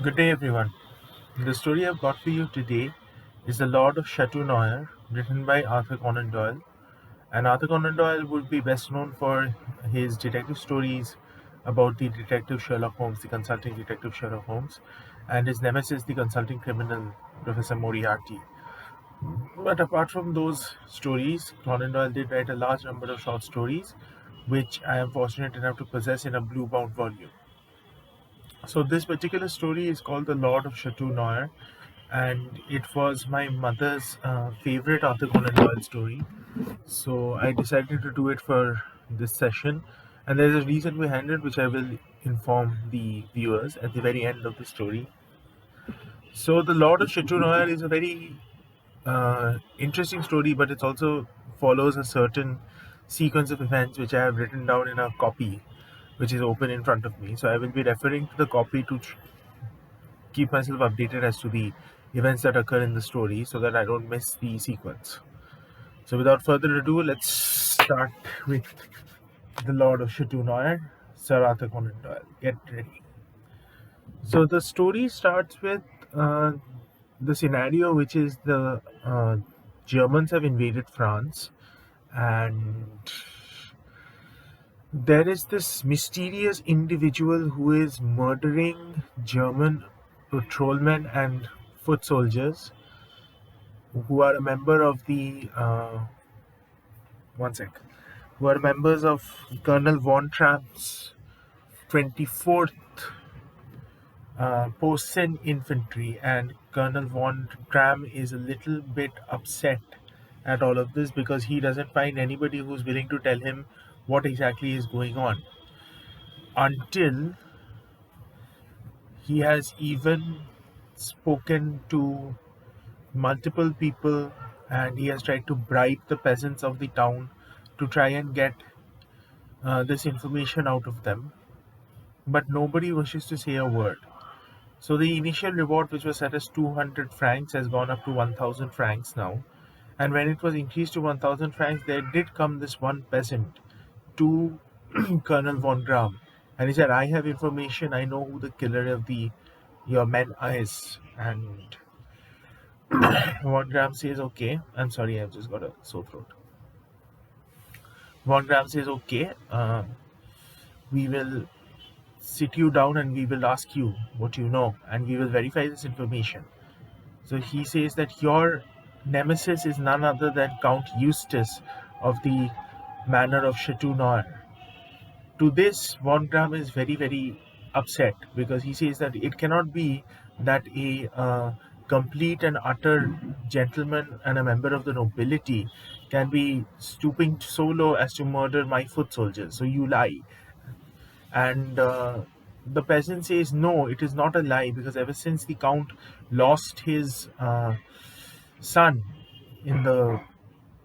Good day, everyone. The story I've got for you today is The Lord of Chateau Noir, written by Arthur Conan Doyle. And Arthur Conan Doyle would be best known for his detective stories about the detective Sherlock Holmes, the consulting detective Sherlock Holmes, and his nemesis, the consulting criminal Professor Moriarty. But apart from those stories, Conan Doyle did write a large number of short stories, which I am fortunate enough to possess in a blue bound volume. So this particular story is called The Lord of Chateau Noir, and it was my mother's favorite Arthur Conan Doyle story. So I decided to do it for this session, and there's a reason behind it, which I will inform the viewers at the very end of the story. So The Lord of Chateau Noir is a very interesting story, but it also follows a certain sequence of events which I have written down in a copy, which is open in front of me. So I will be referring to the copy to keep myself updated as to the events that occur in the story so that I don't miss the sequence. So, without further ado, let's start with The Lord of Chateau Noir, Sir Arthur Conan Doyle. Get ready. So, the story starts with uh, the scenario, which is the Germans have invaded France, and there is this mysterious individual who is murdering German patrolmen and foot soldiers who are a member of the one sec, who are members of Colonel Von Trapp's 24th Posen Infantry, and Colonel Von Tram is a little bit upset at all of this because he doesn't find anybody who's willing to tell him what exactly is going on until he has even spoken to multiple people, and he has tried to bribe the peasants of the town to try and get this information out of them, but nobody wishes to say a word. So the initial reward, which was set as 200 francs, has gone up to 1000 francs now. And when it was increased to 1000 francs, there did come this one peasant to Colonel von Gram, and he said, "I have information. I know who the killer of the your men is." And von Gram says, "Okay." I'm sorry, I've just got a sore throat. Von Gram says, "Okay, we will sit you down and we will ask you what you know, and we will verify this information." So he says that your nemesis is none other than Count Eustace of the manor of Chateau Noir. To this, Von Gram is very, very upset because he says that it cannot be that a complete and utter gentleman and a member of the nobility can be stooping so low as to murder my foot soldiers. So you lie. And the peasant says, "No, it is not a lie, because ever since the count lost his son in the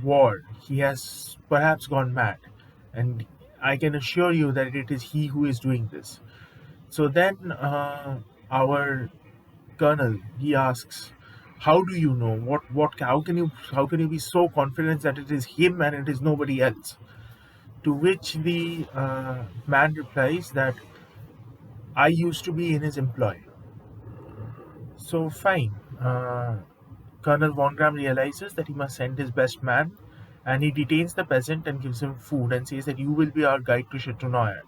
war, he has perhaps gone mad. And I can assure you that it is he who is doing this." So then our colonel, he asks, "How do you know? How can you be so confident that it is him and it is nobody else?" To which the man replies that, "I used to be in his employ." So fine. Colonel Von Gram realizes that he must send his best man, and he detains the peasant and gives him food and says that you will be our guide to Chateau Noir.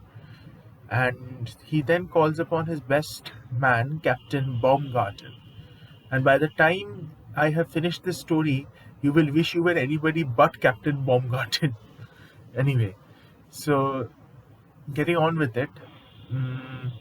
And he then calls upon his best man, Captain Baumgarten. And by the time I have finished this story, you will wish you were anybody but Captain Baumgarten. Anyway, so getting on with it. mm,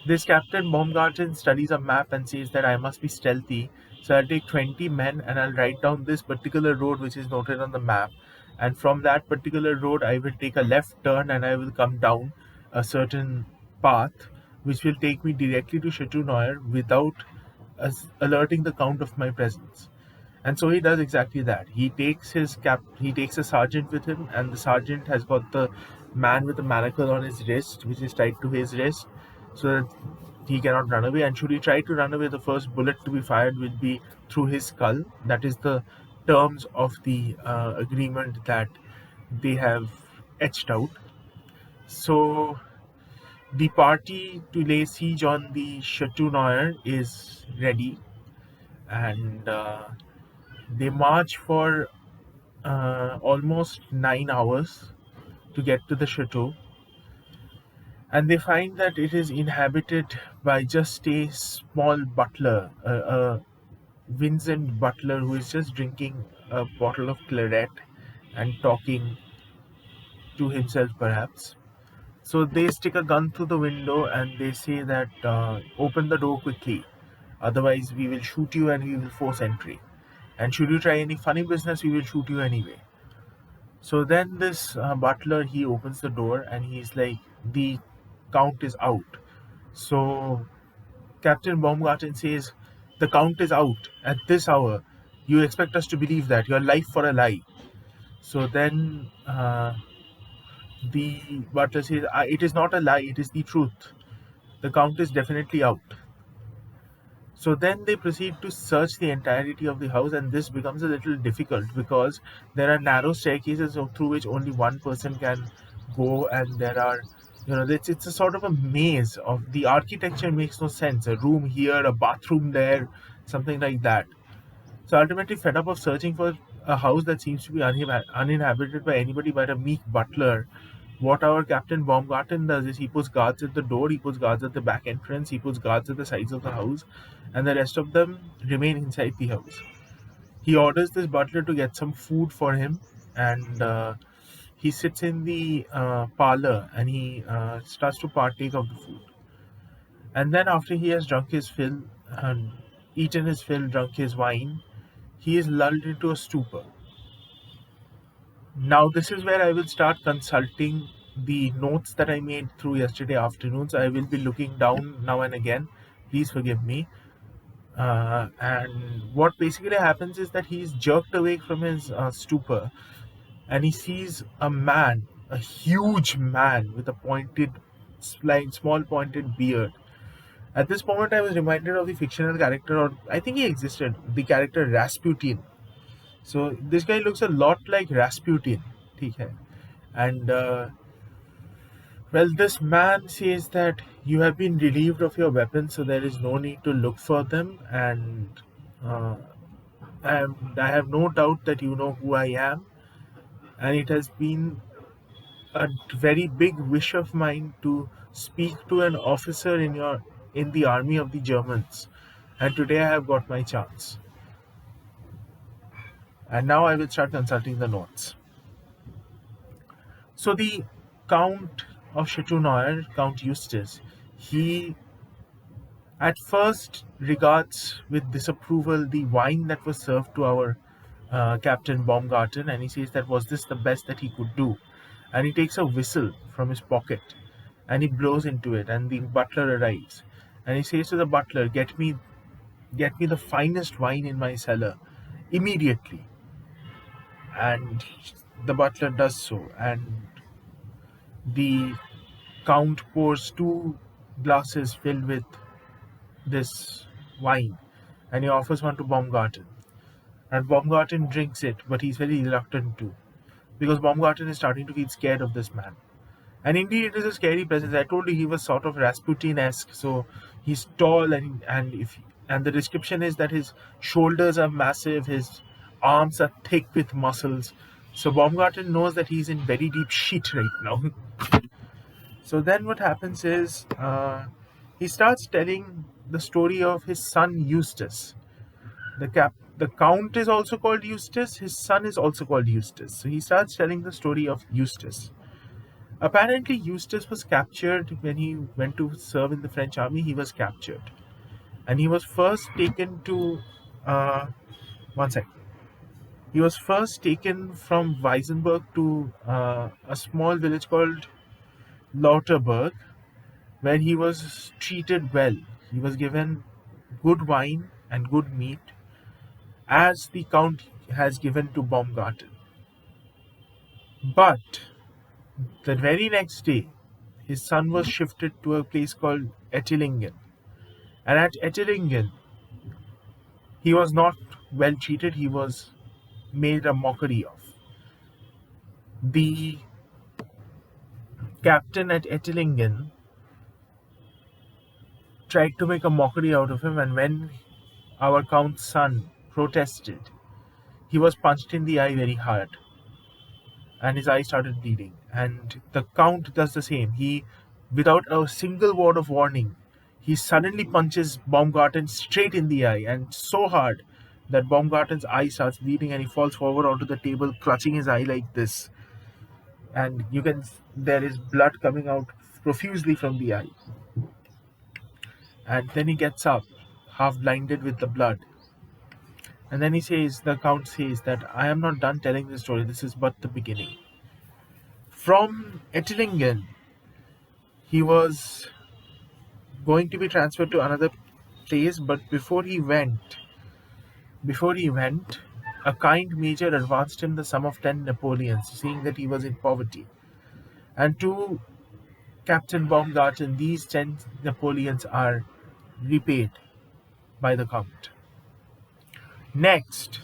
This Captain Baumgarten studies a map and says that I must be stealthy. So I'll take 20 men and I'll write down this particular road which is noted on the map. And from that particular road, I will take a left turn and I will come down a certain path which will take me directly to Chateau Noir without alerting the Count of my presence. And so he does exactly that. He takes a sergeant with him, and the sergeant has got the man with the manacle on his wrist, which is tied to his wrist, so that he cannot run away. And should he try to run away, the first bullet to be fired will be through his skull. That is the terms of the agreement that they have etched out. So The party to lay siege on the Chateau Noir is ready, and they march for almost 9 hours to get to the chateau, and they find that it is inhabited by just a small butler, a Vincent butler who is just drinking a bottle of claret and talking to himself, perhaps. So they stick a gun through the window and they say that open the door quickly, otherwise we will shoot you and we will force entry. And should you try any funny business, we will shoot you anyway. So then this butler, he opens the door and he's like, the count is out. So Captain Baumgarten says, the count is out at this hour. You expect us to believe that? Your life for a lie. So then the butler says, it is not a lie, it is the truth. The count is definitely out. So then they proceed to search the entirety of the house, and this becomes a little difficult because there are narrow staircases through which only one person can go, and there are, it's a sort of a maze. Of the architecture makes no sense. A room here, a bathroom there, something like that. So ultimately, fed up of searching for a house that seems to be uninhabited by anybody but a meek butler, what our Captain Baumgarten does is he puts guards at the door, he puts guards at the back entrance, he puts guards at the sides of the house, and the rest of them remain inside the house. He orders this butler to get some food for him, and he sits in the parlor and he starts to partake of the food. And then, after he has drunk his fill, and eaten his fill, drunk his wine, he is lulled into a stupor. Now, this is where I will start consulting the notes that I made through yesterday afternoon. So I will be looking down now and again. Please forgive me. And what basically happens is that he is jerked awake from his stupor, and he sees a man, a huge man with a pointed, small pointed beard. At this moment, I was reminded of the fictional character, or I think he existed, the character Rasputin. So this guy looks a lot like Rasputin. ठीक है. And well, this man says that you have been relieved of your weapons, so there is no need to look for them. Uh, and I have no doubt that you know who I am. And it has been a very big wish of mine to speak to an officer in the army of the Germans. And today I have got my chance. And now I will start consulting the notes. So the Count of Chateau Noir, Count Eustace, he at first regards with disapproval the wine that was served to our Captain Baumgarten, and he says that was this the best that he could do. And he takes a whistle from his pocket and he blows into it, and the butler arrives. And he says to the butler, get me the finest wine in my cellar immediately. And the butler does so, and the Count pours two glasses filled with this wine, and he offers one to Baumgarten. And Baumgarten drinks it, but he's very reluctant to, because Baumgarten is starting to feel scared of this man. And indeed, it is a scary presence. I told you he was sort of Rasputin-esque, so he's tall, and the description is that his shoulders are massive, his arms are thick with muscles. So Baumgarten knows that he's in very deep shit right now. So then what happens is he starts telling the story of his son Eustace. The count is also called Eustace. His son is also called Eustace. So he starts telling the story of Eustace. Apparently, Eustace was captured when he went to serve in the French army. He was captured, and he was first taken to one sec. He was first taken from Weissenberg to a small village called Lauterberg, where he was treated well. He was given good wine and good meat, as the Count has given to Baumgarten. But the very next day, his son was shifted to a place called Ettlingen. And at Ettlingen, he was not well treated, he was made a mockery of. The captain at Ettlingen tried to make a mockery out of him, and when our count's son protested, he was punched in the eye very hard, and his eye started bleeding. And the count does the same. He, without a single word of warning, he suddenly punches Baumgarten straight in the eye, and so hard that Baumgarten's eye starts bleeding, and he falls forward onto the table, clutching his eye like this. And there is blood coming out profusely from the eye. And then he gets up, half blinded with the blood. And then the count says that I am not done telling the story. This is but the beginning. From Ettlingen, he was going to be transferred to another place, but before he went, a kind major advanced him the sum of 10 Napoleons, seeing that he was in poverty. And to Captain Baumgarten, these 10 Napoleons are repaid by the Count. Next,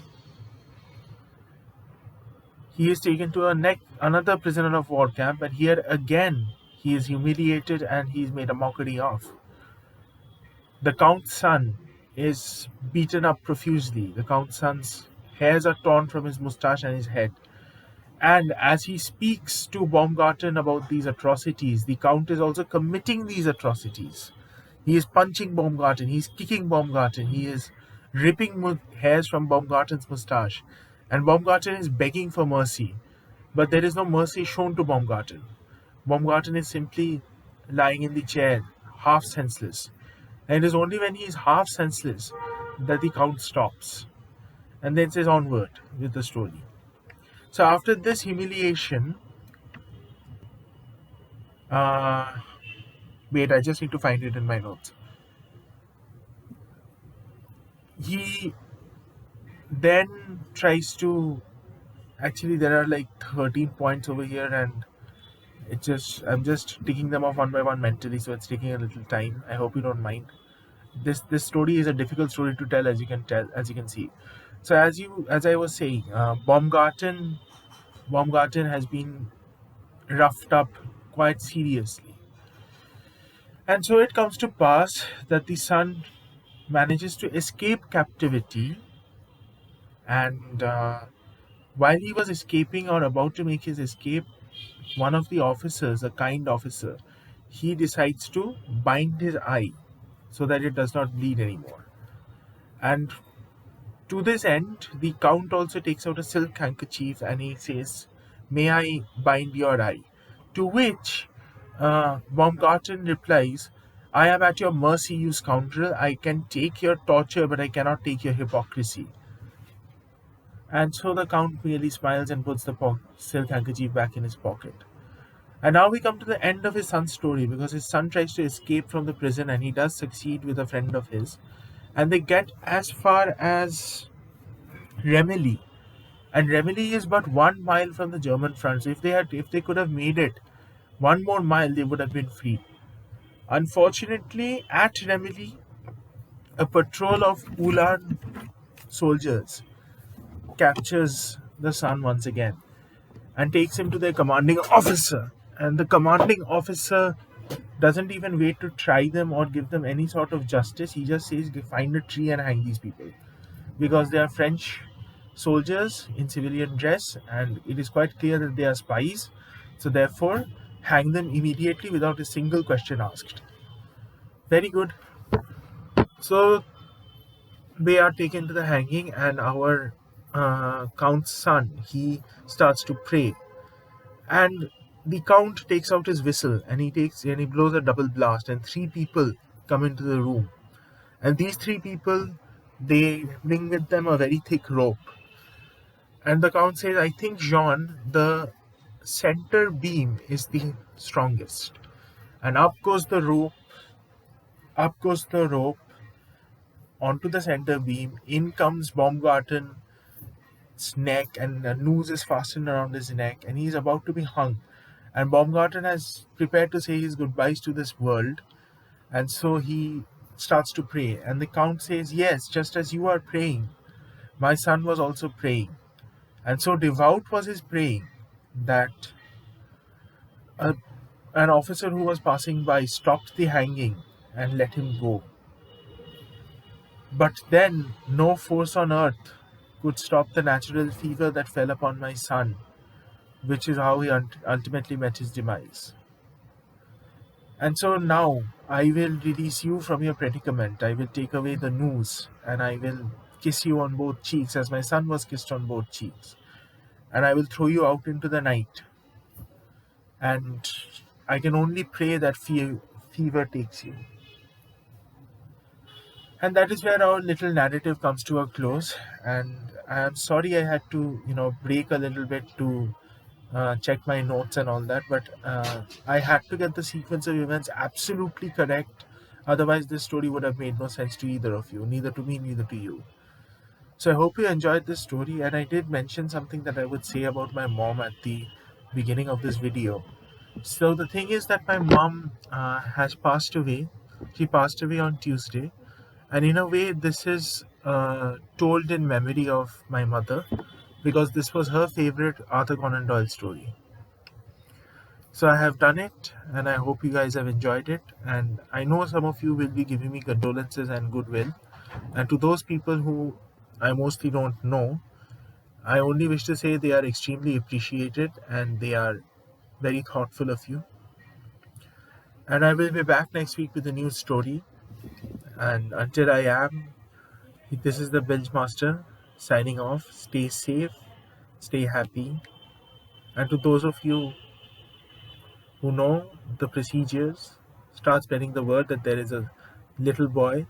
he is taken to another prisoner of war camp, and here again he is humiliated and he is made a mockery of. The Count's son is beaten up profusely. The Count's son's hairs are torn from his mustache and his head. And as he speaks to Baumgarten about these atrocities, the Count is also committing these atrocities. He is punching Baumgarten, he is kicking Baumgarten, he is ripping hairs from Baumgarten's mustache. And Baumgarten is begging for mercy. But there is no mercy shown to Baumgarten. Baumgarten is simply lying in the chair, half senseless. And it is only when he is half senseless that the Count stops and then says onward with the story. So after this humiliation, wait, I just need to find it in my notes. He then tries to, actually there are like 13 points over here, and I'm just ticking them off one by one mentally, so it's taking a little time. I hope you don't mind. This story is a difficult story to tell, as you can see. So as I was saying, Baumgarten has been roughed up quite seriously. And so it comes to pass that the son manages to escape captivity, and while he was escaping or about to make his escape, one of the officers, a kind officer, he decides to bind his eye so that it does not bleed anymore. And to this end, the Count also takes out a silk handkerchief and he says, "May I bind your eye?" To which Baumgarten replies, "I am at your mercy, you scoundrel. I can take your torture, but I cannot take your hypocrisy." And so the Count merely smiles and puts the silk handkerchief back in his pocket. And now we come to the end of his son's story, because his son tries to escape from the prison and he does succeed with a friend of his. And they get as far as Remilly. And Remilly is but 1 mile from the German front. So if they could have made it 1 more mile, they would have been free. Unfortunately, at Remilly, a patrol of Ulan soldiers captures the son once again and takes him to their commanding officer. And the commanding officer doesn't even wait to try them or give them any sort of justice. He just says, find a tree and hang these people. Because they are French soldiers in civilian dress, and it is quite clear that they are spies. So therefore, hang them immediately without a single question asked. Very good. So they are taken to the hanging, and our Count's son, he starts to pray. And the Count takes out his whistle and he blows a double blast, and 3 people come into the room. And these 3 people, they bring with them a very thick rope. And the Count says, "I think, Jean, the center beam is the strongest." And up goes the rope onto the center beam. In comes Baumgarten's neck, and a noose is fastened around his neck, and he is about to be hung. And Baumgarten has prepared to say his goodbyes to this world, and so he starts to pray. And the Count says, "Yes, just as you are praying, my son was also praying." And so devout was his praying that an officer who was passing by stopped the hanging and let him go. But then no force on earth could stop the natural fever that fell upon my son, which is how he ultimately met his demise. And so now I will release you from your predicament. I will take away the noose and I will kiss you on both cheeks as my son was kissed on both cheeks. And I will throw you out into the night. And I can only pray that fever takes you. And that is where our little narrative comes to a close. And I am sorry I had to, break a little bit to check my notes and all that, but I had to get the sequence of events absolutely correct. Otherwise, this story would have made no sense to either of you, neither to me, neither to you. So I hope you enjoyed this story. And I did mention something that I would say about my mom at the beginning of this video. So the thing is that my mom has passed away. She passed away on Tuesday. And in a way, this is told in memory of my mother because this was her favorite Arthur Conan Doyle story. So I have done it, and I hope you guys have enjoyed it. And I know some of you will be giving me condolences and goodwill. And to those people who I mostly don't know, I only wish to say they are extremely appreciated and they are very thoughtful of you. And I will be back next week with a new story. And until I am, this is the Binge Master signing off. Stay safe, stay happy. And to those of you who know the procedures, start spreading the word that there is a little boy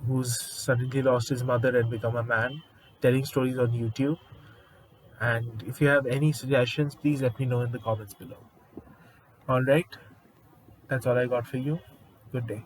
who's suddenly lost his mother and become a man, telling stories on YouTube. And if you have any suggestions, please let me know in the comments below. All right, that's all I got for you. Good day.